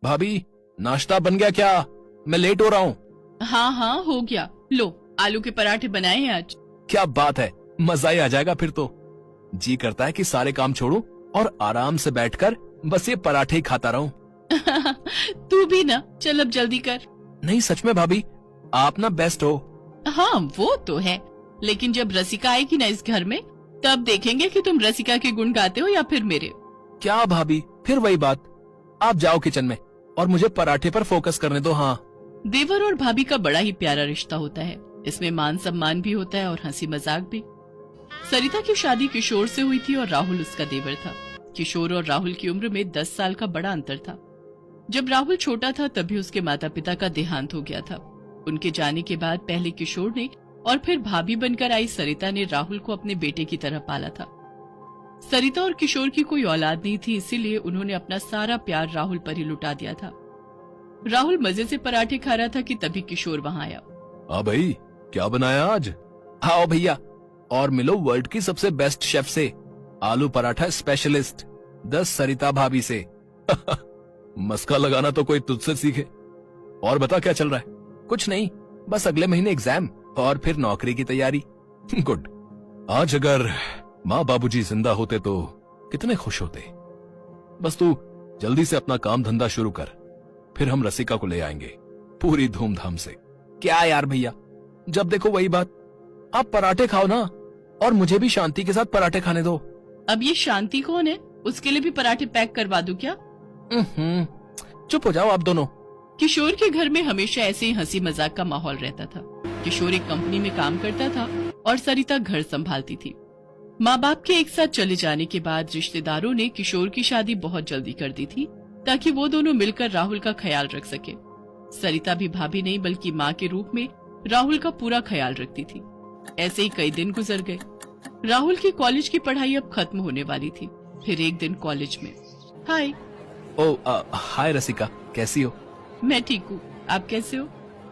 भाभी, नाश्ता बन गया क्या? मैं लेट हो रहा हूँ। हाँ हाँ हो गया। लो, आलू के पराठे बनाए हैं आज। क्या बात है, मजा ही आ जाएगा फिर तो। जी करता है कि सारे काम छोड़ूं और आराम से बैठकर बस ये पराठे ही खाता रहूं। तू भी ना, चल अब जल्दी कर। नहीं सच में भाभी, आप ना बेस्ट हो। हाँ वो तो है, लेकिन जब रसिका आएगी ना इस घर में, तब देखेंगे कि तुम रसिका के गुण गाते हो या फिर मेरे। क्या भाभी, फिर वही बात। आप जाओ किचन में और मुझे पराठे पर फोकस करने दो। हाँ, देवर और भाभी का बड़ा ही प्यारा रिश्ता होता है। इसमें मान सम्मान भी होता है और हंसी मजाक भी। सरिता की शादी किशोर से हुई थी और राहुल उसका देवर था। किशोर और राहुल की उम्र में 10 साल का बड़ा अंतर था। जब राहुल छोटा था तभी उसके माता पिता का देहांत हो गया था। उनके जाने के बाद पहले किशोर ने और फिर भाभी बनकर आई सरिता ने राहुल को अपने बेटे की तरह पाला था। सरिता और किशोर की कोई औलाद नहीं थी, इसीलिए उन्होंने अपना सारा प्यार राहुल पर ही लुटा दिया था। राहुल मजे से पराठे खा रहा था कि तभी किशोर वहां आया। हाँ भाई, क्या बनाया आज? आओ भैया और मिलो वर्ल्ड की सबसे बेस्ट शेफ से, आलू पराठा स्पेशलिस्ट 10 सरिता भाभी से। मस्का लगाना तो कोई तुझसे सीखे। और बता क्या चल रहा है? कुछ नहीं, बस अगले महीने एग्जाम और फिर नौकरी की तैयारी। गुड। आज अगर माँ बाबूजी जिंदा होते तो कितने खुश होते। बस तू जल्दी से अपना काम धंधा शुरू कर, फिर हम रसिका को ले आएंगे पूरी धूमधाम से। क्या यार भैया, जब देखो वही बात। आप पराठे खाओ ना, और मुझे भी शांति के साथ पराठे खाने दो। अब ये शांति कौन है? उसके लिए भी पराठे पैक करवा दूं क्या? चुप हो जाओ आप दोनों। किशोर के घर में हमेशा ऐसे ही हंसी मजाक का माहौल रहता था। किशोर एक कंपनी में काम करता था और सरिता घर संभालती थी। माँ बाप के एक साथ चले जाने के बाद रिश्तेदारों ने किशोर की शादी बहुत जल्दी कर दी थी, ताकि वो दोनों मिलकर राहुल का ख्याल रख सके। सरिता भी भाभी नहीं बल्कि माँ के रूप में राहुल का पूरा ख्याल रखती थी। ऐसे ही कई दिन गुजर गए। राहुल की कॉलेज की पढ़ाई अब खत्म होने वाली थी। फिर एक दिन कॉलेज में। हाय। हाय रसिका, कैसी हो? मैं ठीक हूँ, आप कैसे हो?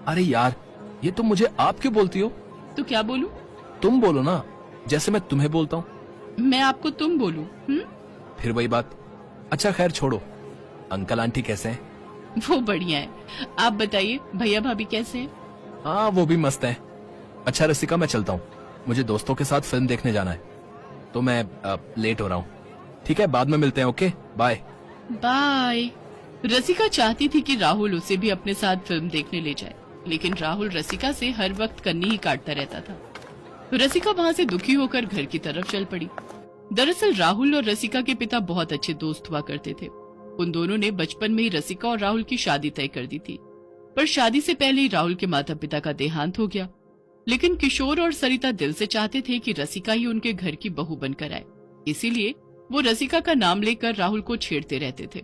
अरे यार, ये तुम मुझे आप क्यों बोलती हो? तो क्या बोलूं? तुम बोलो ना, जैसे मैं तुम्हें बोलता हूँ। मैं आपको तुम बोलूं? फिर वही बात। अच्छा खैर छोड़ो, अंकल आंटी कैसे हैं? वो बढ़िया है। आप बताइए, भैया भाभी कैसे हैं? हाँ, वो भी मस्त है। अच्छा रसिका, मैं चलता हूँ, मुझे दोस्तों के साथ फिल्म देखने जाना है, तो मैं लेट हो रहा हूँ। ठीक है, बाद में मिलते हैं। Okay, bye. बाय। रसिका चाहती थी कि राहुल उसे भी अपने साथ फिल्म देखने ले जाए, लेकिन राहुल रसिका से हर वक्त कन्नी ही काटता रहता था। रसिका वहाँ से दुखी होकर घर की तरफ चल पड़ी। दरअसल राहुल और रसिका के पिता बहुत अच्छे दोस्त हुआ करते थे। उन दोनों ने बचपन में ही रसिका और राहुल की शादी तय कर दी थी, पर शादी से पहले ही राहुल के माता पिता का देहांत हो गया। लेकिन किशोर और सरिता दिल से चाहते थे कि रसिका ही उनके घर की बहू बनकर आए, इसीलिए वो रसिका का नाम लेकर राहुल को छेड़ते रहते थे।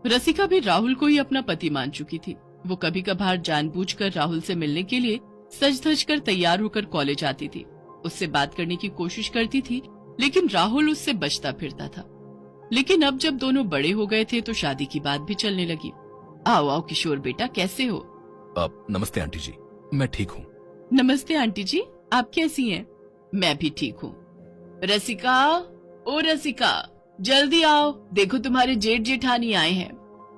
रसिका भी राहुल को ही अपना पति मान चुकी थी। वो कभी कभार जानबूझकर राहुल से मिलने के लिए सज धज कर तैयार होकर कॉलेज आती थी। उससे बात करने की कोशिश करती थी, लेकिन राहुल उससे बचता फिरता था। लेकिन अब जब दोनों बड़े हो गए थे तो शादी की बात भी चलने लगी। आओ आओ किशोर बेटा, कैसे हो? नमस्ते आंटी जी, मैं ठीक हूँ। नमस्ते आंटी जी, आप कैसी हैं? मैं भी ठीक हूँ। रसिका, ओ रसिका, जल्दी आओ, देखो तुम्हारे जेठ जेठानी आए हैं।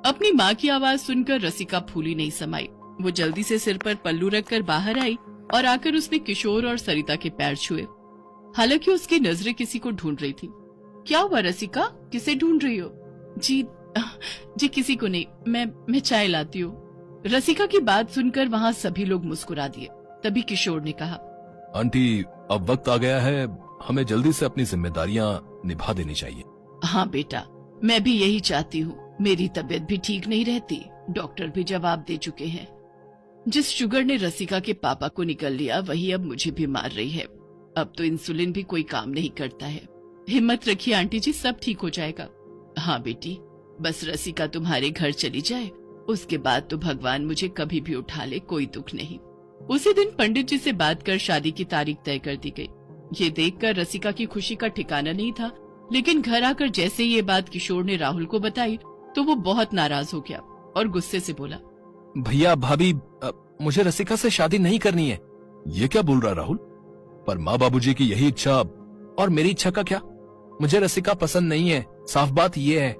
अपनी माँ की आवाज सुनकर रसिका फूली नहीं समाई। वो जल्दी से सिर पर पल्लू रखकर बाहर आई और आकर उसने किशोर और सरिता के पैर छुए। हालांकि उसकी नजरें किसी को ढूंढ रही थी। क्या हुआ रसिका, किसे ढूंढ रही हो? जी किसी को नहीं, मैं चाय लाती हूँ। रसिका की बात सुनकर वहाँ सभी लोग मुस्कुरा दिए। तभी किशोर ने कहा, आंटी, अब वक्त आ गया है, हमें जल्दी से अपनी जिम्मेदारियां निभा देनी चाहिए। हाँ बेटा, मैं भी यही चाहती हूँ। मेरी तबीयत भी ठीक नहीं रहती, डॉक्टर भी जवाब दे चुके हैं। जिस शुगर ने रसिका के पापा को निकल लिया, वही अब मुझे भी मार रही है। अब तो इंसुलिन भी कोई काम नहीं करता है। हिम्मत रखिए आंटी जी, सब ठीक हो जाएगा। हाँ बेटी, बस रसिका तुम्हारे घर चली जाए, उसके बाद तो भगवान मुझे कभी भी उठा ले, कोई दुख नहीं। उसी दिन पंडित जी से बात कर शादी की तारीख तय कर दी गई। ये देखकर रसिका की खुशी का ठिकाना नहीं था, लेकिन घर आकर जैसे ये बात किशोर ने राहुल को बताई तो वो बहुत नाराज हो गया और गुस्से से बोला, भैया भाभी, मुझे रसिका से शादी नहीं करनी है। ये क्या बोल रहा राहुल? पर माँ बाबूजी की यही इच्छा और मेरी इच्छा का क्या? मुझे रसिका पसंद नहीं है, साफ बात ये है।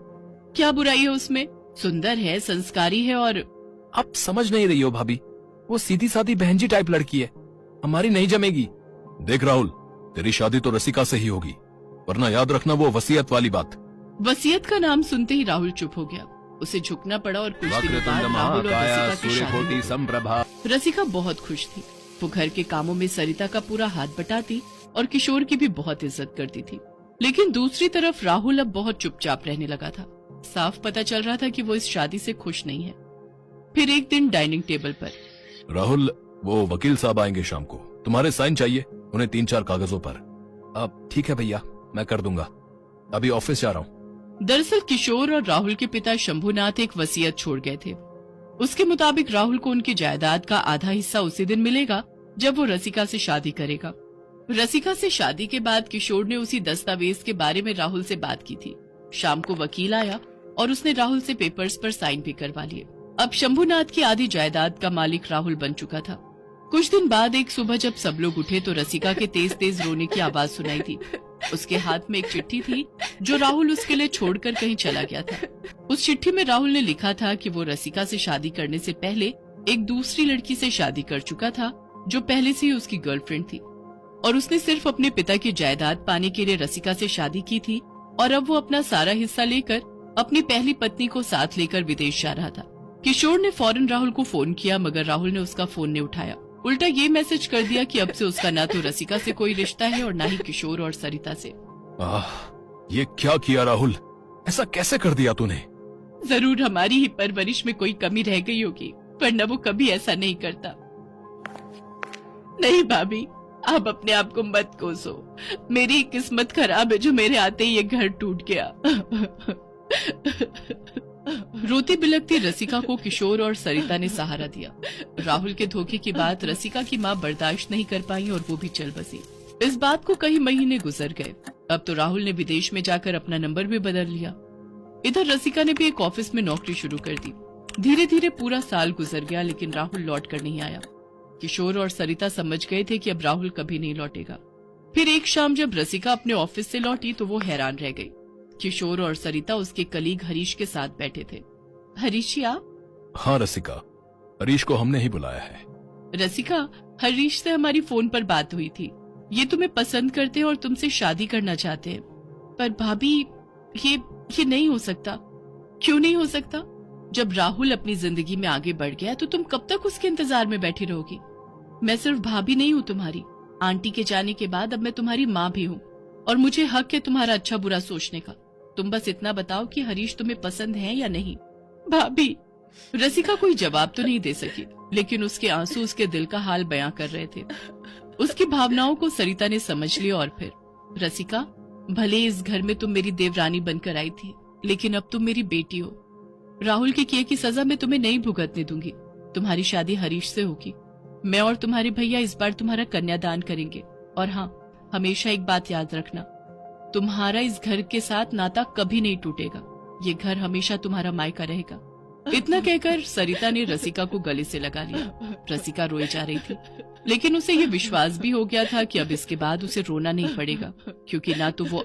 क्या बुराई है उसमें? सुंदर है, संस्कारी है और आप समझ नहीं रही हो भाभी, वो सीधी सादी बहन जी टाइप लड़की है, हमारी नहीं जमेगी। देख राहुल, तेरी शादी तो रसिका से ही होगी, वरना याद रखना वो वसीयत वाली बात। वसीयत का नाम सुनते ही राहुल चुप हो गया। उसे झुकना पड़ा और कुछ दिनों बाद राहुल और रसिका की शादी हो गई। रसिका बहुत खुश थी। वो घर के कामों में सरिता का पूरा हाथ बटाती और किशोर की भी बहुत इज्जत करती थी। लेकिन दूसरी तरफ राहुल अब बहुत चुपचाप रहने लगा था। साफ पता चल रहा था कि वो इस शादी से खुश नहीं है। फिर एक दिन डाइनिंग टेबल पर, राहुल, वो वकील साहब आएंगे शाम को, तुम्हारे साइन चाहिए उन्हें 3-4 कागजों पर। अब ठीक है भैया, मैं कर दूंगा, अभी ऑफिस जा रहा हूँ। दरअसल किशोर और राहुल के पिता शंभुनाथ एक वसीयत छोड़ गए थे। उसके मुताबिक राहुल को उनकी जायदाद का आधा हिस्सा उसी दिन मिलेगा जब वो रसिका से शादी करेगा। रसिका से शादी के बाद किशोर ने उसी दस्तावेज के बारे में राहुल से बात की थी। शाम को वकील आया और उसने राहुल से पेपर्स पर साइन भी करवा लिए। अब शंभुनाथ की आधी जायदाद का मालिक राहुल बन चुका था। कुछ दिन बाद एक सुबह जब सब लोग उठे तो रसिका के तेज तेज रोने की आवाज सुनाई दी। उसके हाथ में एक चिट्ठी थी जो राहुल उसके लिए छोड़कर कहीं चला गया था। उस चिट्ठी में राहुल ने लिखा था कि वो रसिका से शादी करने से पहले एक दूसरी लड़की से शादी कर चुका था जो पहले से ही उसकी गर्लफ्रेंड थी, और उसने सिर्फ अपने पिता की जायदाद पाने के लिए रसिका से शादी की थी, और अब वो अपना सारा हिस्सा लेकर अपनी पहली पत्नी को साथ लेकर विदेश जा रहा था। किशोर ने फौरन राहुल को फोन किया, मगर राहुल ने उसका फोन नहीं उठाया। उल्टा ये मैसेज कर दिया कि अब से उसका ना तो रसिका से कोई रिश्ता है और ना ही किशोर और सरिता से। ये क्या किया राहुल, ऐसा कैसे कर दिया तूने? जरूर हमारी ही परवरिश में कोई कमी रह गई होगी, वरना वो कभी ऐसा नहीं करता। नहीं भाभी, आप अपने आप को मत कोसो। मेरी किस्मत खराब है जो मेरे आते ही ये घर टूट गया। रोती बिलखती रसिका को किशोर और सरिता ने सहारा दिया। राहुल के धोखे की बात रसिका की माँ बर्दाश्त नहीं कर पाई और वो भी चल बसी। इस बात को कई महीने गुजर गए। अब तो राहुल ने विदेश में जाकर अपना नंबर भी बदल लिया। इधर रसिका ने भी एक ऑफिस में नौकरी शुरू कर दी। धीरे धीरे पूरा साल गुजर गया, लेकिन राहुल लौट कर नहीं आया। किशोर और सरिता समझ गए थे कि अब राहुल कभी नहीं लौटेगा। फिर एक शाम जब रसिका अपने ऑफिस से लौटी तो वो हैरान रह गई। किशोर और सरिता उसके कलीग हरीश के साथ बैठे थे। हरीश आप? हाँ रसिका, हरीश को हमने ही बुलाया है। रसिका, हरीश से हमारी फोन पर बात हुई थी। ये तुम्हें पसंद करते हैं और तुमसे शादी करना चाहते हैं। पर भाभी, ये नहीं हो सकता। क्यों नहीं हो सकता? जब राहुल अपनी जिंदगी में आगे बढ़ गया तो तुम कब तक उसके इंतजार में बैठी रहोगी? मैं सिर्फ भाभी नहीं हूँ तुम्हारी, आंटी के जाने के बाद अब मैं तुम्हारी माँ भी हूँ, और मुझे हक है तुम्हारा अच्छा बुरा सोचने का। तुम बस इतना बताओ कि हरीश तुम्हें पसंद है या नहीं। भाभी, रसिका कोई जवाब तो नहीं दे सकी, लेकिन उसके आंसू उसके दिल का हाल बयां कर रहे थे। उसकी भावनाओं को सरिता ने समझ लिया और फिर, रसिका, भले इस घर में तुम मेरी देवरानी बनकर आई थी, लेकिन अब तुम मेरी बेटी हो। राहुल के किए की सजा मैं तुम्हें नहीं भुगतने दूंगी। तुम्हारी शादी हरीश से होगी। मैं और तुम्हारे भैया इस बार तुम्हारा कन्यादान करेंगे। और हाँ, हमेशा एक बात याद रखना, तुम्हारा इस घर के साथ नाता कभी नहीं टूटेगा। ये घर हमेशा तुम्हारा मायका रहेगा। इतना कहकर सरिता ने रसिका को गले से लगा लिया। रसिका रोए जा रही थी, लेकिन उसे ये विश्वास भी हो गया था कि अब इसके बाद उसे रोना नहीं पड़ेगा, क्योंकि ना तो वो